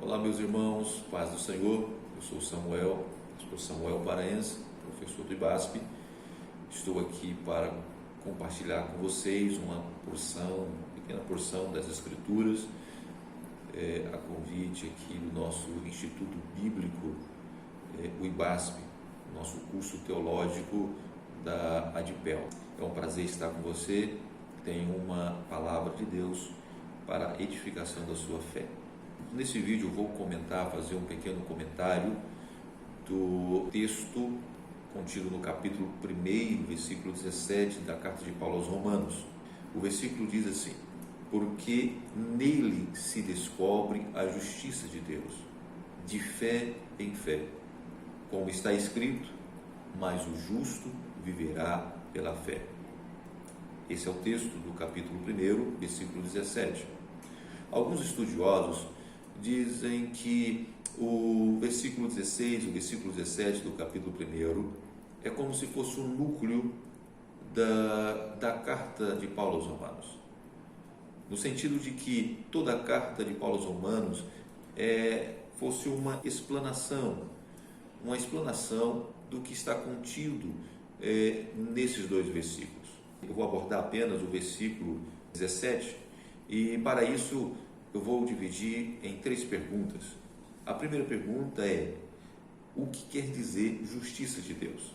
Olá, meus irmãos, paz do Senhor. Eu sou Samuel, pastor Samuel Paraense, professor do IBASP. Estou aqui para compartilhar com vocês uma pequena porção das Escrituras, a convite aqui do nosso Instituto Bíblico, o IBASP, nosso curso teológico da ADPEL. É um prazer estar com você. Tenho uma palavra de Deus para a edificação da sua fé. Nesse vídeo eu vou fazer um pequeno comentário do texto contido no capítulo 1, versículo 17 da carta de Paulo aos Romanos. O versículo diz assim: porque nele se descobre a justiça de Deus, de fé em fé, como está escrito, mas o justo viverá pela fé. Esse é o texto do capítulo 1, versículo 17. Alguns estudiosos dizem que o versículo 16, o versículo 17 do capítulo 1 é como se fosse o núcleo da carta de Paulo aos Romanos, no sentido de que toda a carta de Paulo aos Romanos fosse uma explanação do que está contido nesses dois versículos. Eu vou abordar apenas o versículo 17 e, para isso, eu vou dividir em 3 perguntas. A primeira pergunta é: o que quer dizer justiça de Deus?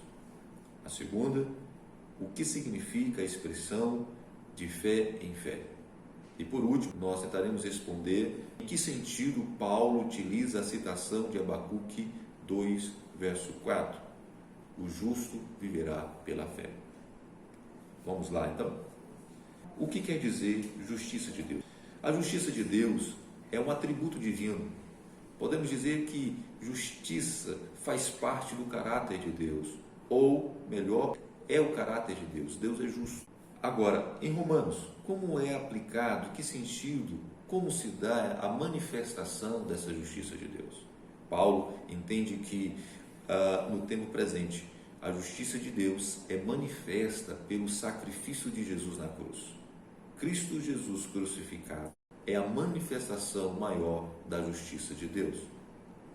A segunda, o que significa a expressão de fé em fé? E por último, nós tentaremos responder em que sentido Paulo utiliza a citação de Abacuque 2, verso 4. O justo viverá pela fé. Vamos lá, então. O que quer dizer justiça de Deus? A justiça de Deus é um atributo divino. Podemos dizer que justiça faz parte do caráter de Deus, ou melhor, é o caráter de Deus. Deus é justo. Agora, em Romanos, como é aplicado, que sentido, como se dá a manifestação dessa justiça de Deus? Paulo entende que, no tempo presente, a justiça de Deus é manifesta pelo sacrifício de Jesus na cruz. Cristo Jesus crucificado é a manifestação maior da justiça de Deus.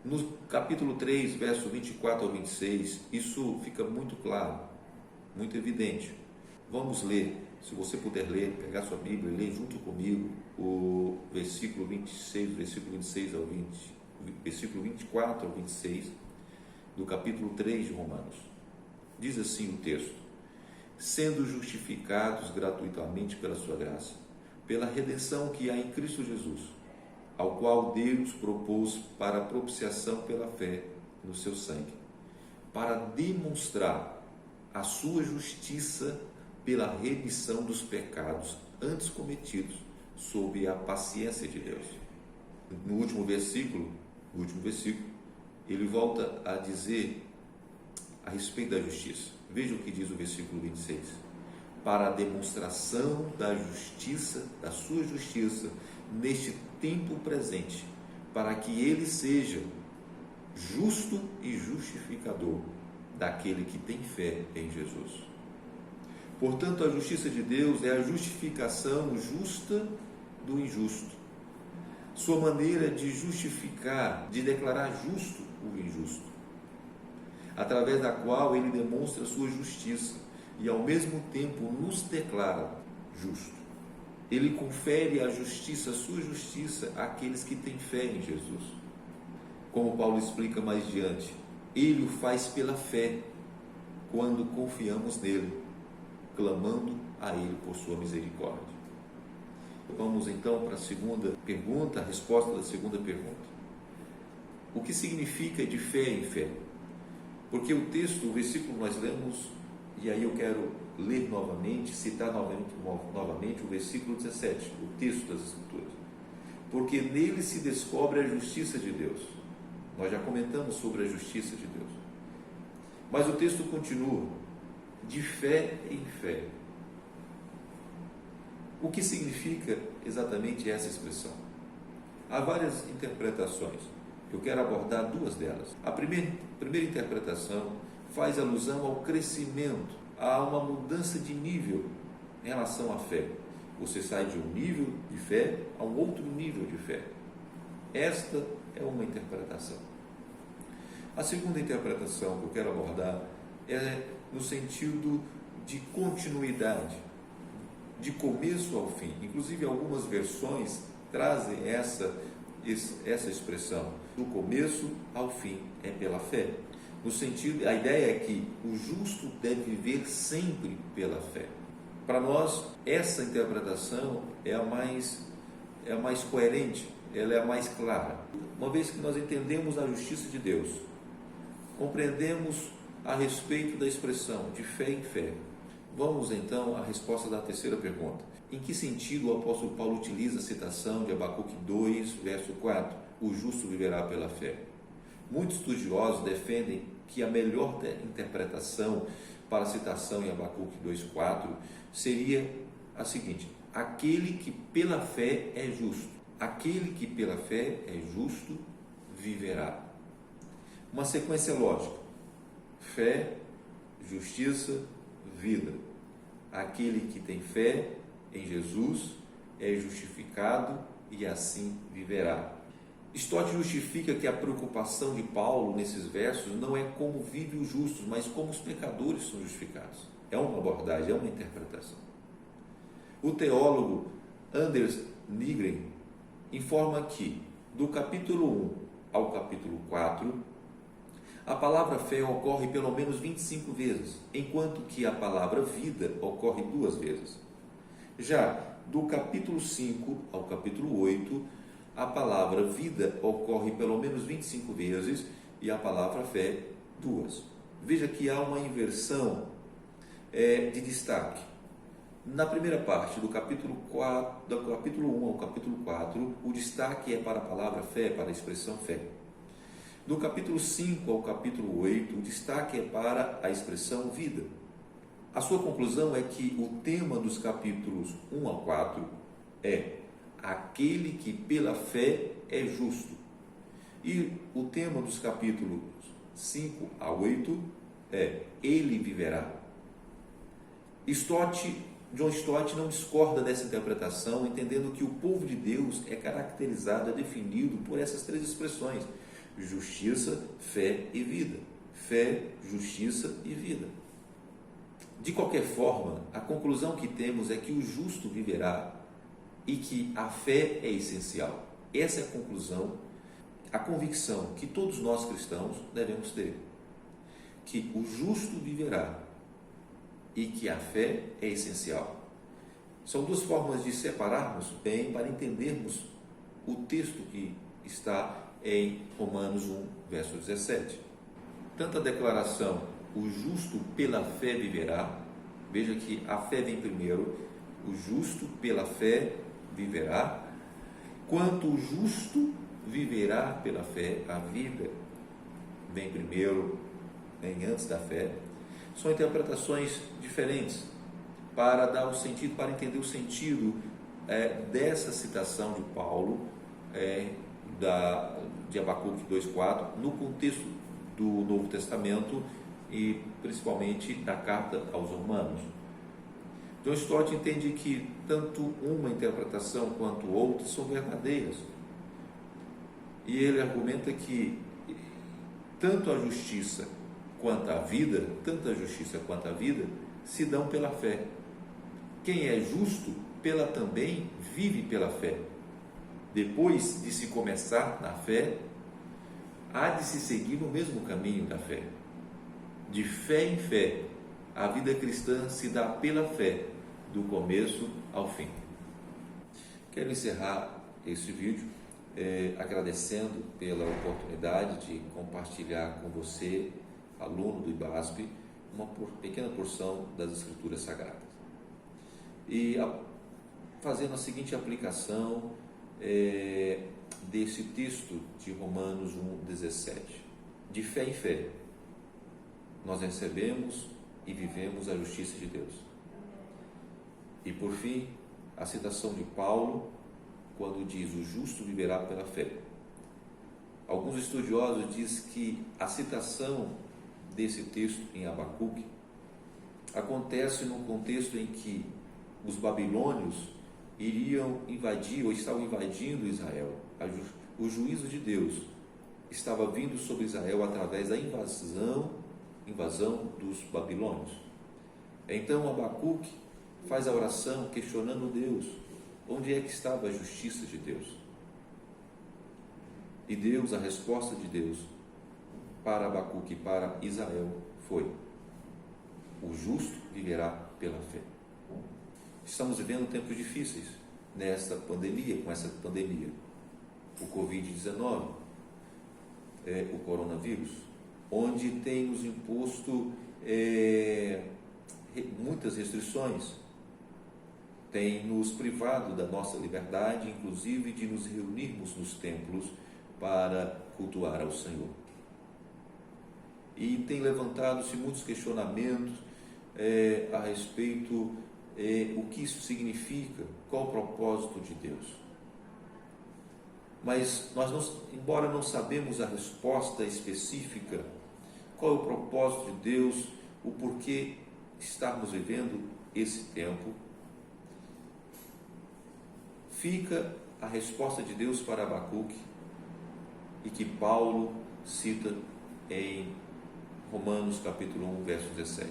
No capítulo 3, verso 24 ao 26, isso fica muito claro, muito evidente. Vamos ler, se você puder ler, pegar sua Bíblia e ler junto comigo o versículo 26, versículo 26 ao 20, versículo 24 ao 26 do capítulo 3 de Romanos. Diz assim o texto: sendo justificados gratuitamente pela sua graça, pela redenção que há em Cristo Jesus, ao qual Deus propôs para a propiciação pela fé no seu sangue, para demonstrar a sua justiça pela remissão dos pecados antes cometidos sob a paciência de Deus. No último versículo, ele volta a dizer a respeito da justiça. Veja o que diz o versículo 26. Para a demonstração da justiça, da sua justiça, neste tempo presente, para que ele seja justo e justificador daquele que tem fé em Jesus. Portanto, a justiça de Deus é a justificação justa do injusto. Sua maneira de justificar, de declarar justo o injusto, através da qual ele demonstra sua justiça e ao mesmo tempo nos declara justo. Ele confere a justiça, a sua justiça, àqueles que têm fé em Jesus. Como Paulo explica mais adiante, ele o faz pela fé, quando confiamos nele, clamando a ele por sua misericórdia. Vamos então para a segunda pergunta, a resposta da segunda pergunta. O que significa de fé em fé? Porque o texto, o versículo nós lemos, e aí eu quero ler novamente, citar novamente o versículo 17, o texto das Escrituras. Porque nele se descobre a justiça de Deus. Nós já comentamos sobre a justiça de Deus. Mas o texto continua, de fé em fé. O que significa exatamente essa expressão? Há várias interpretações. Eu quero abordar 2 delas. A primeira interpretação faz alusão ao crescimento, a uma mudança de nível em relação à fé. Você sai de um nível de fé a um outro nível de fé. Esta é uma interpretação. A segunda interpretação que eu quero abordar é no sentido de continuidade, de começo ao fim. Inclusive, algumas versões trazem essa expressão, do começo ao fim é pela fé. No sentido, a ideia é que o justo deve viver sempre pela fé. Para nós, essa interpretação é a mais coerente, ela é a mais clara. Uma vez que nós entendemos a justiça de Deus, compreendemos a respeito da expressão de fé em fé. Vamos então à resposta da terceira pergunta. Em que sentido o apóstolo Paulo utiliza a citação de Abacuque 2, verso 4? O justo viverá pela fé. Muitos estudiosos defendem que a melhor interpretação para a citação em Abacuque 2,4 seria a seguinte: aquele que pela fé é justo. Aquele que pela fé é justo viverá. Uma sequência lógica: fé, justiça, vida. Aquele que tem fé em Jesus é justificado e assim viverá. Stott justifica que a preocupação de Paulo nesses versos não é como vivem os justos, mas como os pecadores são justificados. É uma abordagem, é uma interpretação. O teólogo Anders Nygren informa que, do capítulo 1 ao capítulo 4, a palavra fé ocorre pelo menos 25 vezes, enquanto que a palavra vida ocorre 2 vezes. Já do capítulo 5 ao capítulo 8, a palavra vida ocorre pelo menos 25 vezes e a palavra fé 2. Veja que há uma inversão de destaque. Na primeira parte, do capítulo 1 ao capítulo 4, o destaque é para a palavra fé, para a expressão fé. Do capítulo 5 ao capítulo 8, o destaque é para a expressão vida. A sua conclusão é que o tema dos capítulos 1 ao 4 é aquele que pela fé é justo. E o tema dos capítulos 5 a 8 é ele viverá. John Stott não discorda dessa interpretação, entendendo que o povo de Deus é caracterizado, é definido por essas 3 expressões: justiça, fé e vida. Fé, justiça e vida. De qualquer forma, a conclusão que temos é que o justo viverá e que a fé é essencial. Essa é a conclusão, a convicção que todos nós cristãos devemos ter. Que o justo viverá e que a fé é essencial. São 2 formas de separarmos bem para entendermos o texto que está em Romanos 1, verso 17. Tanto a declaração, o justo pela fé viverá, veja que a fé vem primeiro, o justo pela fé viverá, quanto o justo viverá pela fé, a vida vem primeiro, vem antes da fé. São interpretações diferentes para dar o sentido, para entender o sentido dessa citação de Paulo, de Abacuque 2,4, no contexto do Novo Testamento e principalmente da carta aos Romanos. John Stott entende que tanto uma interpretação quanto outra são verdadeiras. E ele argumenta que tanto a justiça quanto a vida, se dão pela fé. Quem é justo, também vive pela fé. Depois de se começar na fé, há de se seguir no mesmo caminho da fé. De fé em fé, a vida cristã se dá pela fé, do começo ao fim. Quero encerrar esse vídeo agradecendo pela oportunidade de compartilhar com você, aluno do IBASP, uma pequena porção das Escrituras Sagradas. E fazendo a seguinte aplicação desse texto de Romanos 1,17. De fé em fé, nós recebemos e vivemos a justiça de Deus. E por fim, a citação de Paulo, quando diz: o justo viverá pela fé. Alguns estudiosos dizem que a citação desse texto em Abacuque acontece num contexto em que os babilônios iriam invadir ou estavam invadindo Israel. O juízo de Deus estava vindo sobre Israel através da invasão dos babilônios. Então Abacuque faz a oração questionando Deus. Onde é que estava a justiça de Deus? E Deus, a resposta de Deus para Abacuque e para Israel foi: o justo viverá pela fé. Estamos vivendo tempos difíceis nessa pandemia, com essa pandemia. O Covid-19, o coronavírus, onde tem nos imposto muitas restrições, tem nos privado da nossa liberdade, inclusive de nos reunirmos nos templos para cultuar ao Senhor. E tem levantado-se muitos questionamentos a respeito o que isso significa, qual o propósito de Deus. Mas embora não sabemos a resposta específica, qual é o propósito de Deus, o porquê estarmos vivendo esse tempo, fica a resposta de Deus para Abacuque e que Paulo cita em Romanos capítulo 1, verso 17.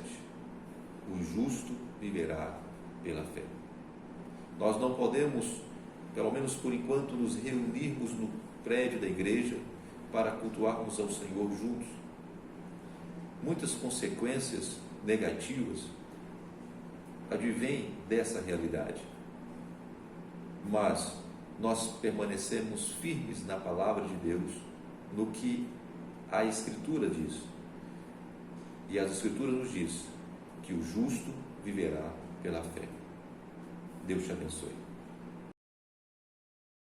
O justo viverá pela fé. Nós não podemos, pelo menos por enquanto, nos reunirmos no prédio da igreja para cultuarmos ao Senhor juntos. Muitas consequências negativas advêm dessa realidade, mas nós permanecemos firmes na palavra de Deus, no que a Escritura diz. E as Escrituras nos diz que o justo viverá pela fé. Deus te abençoe.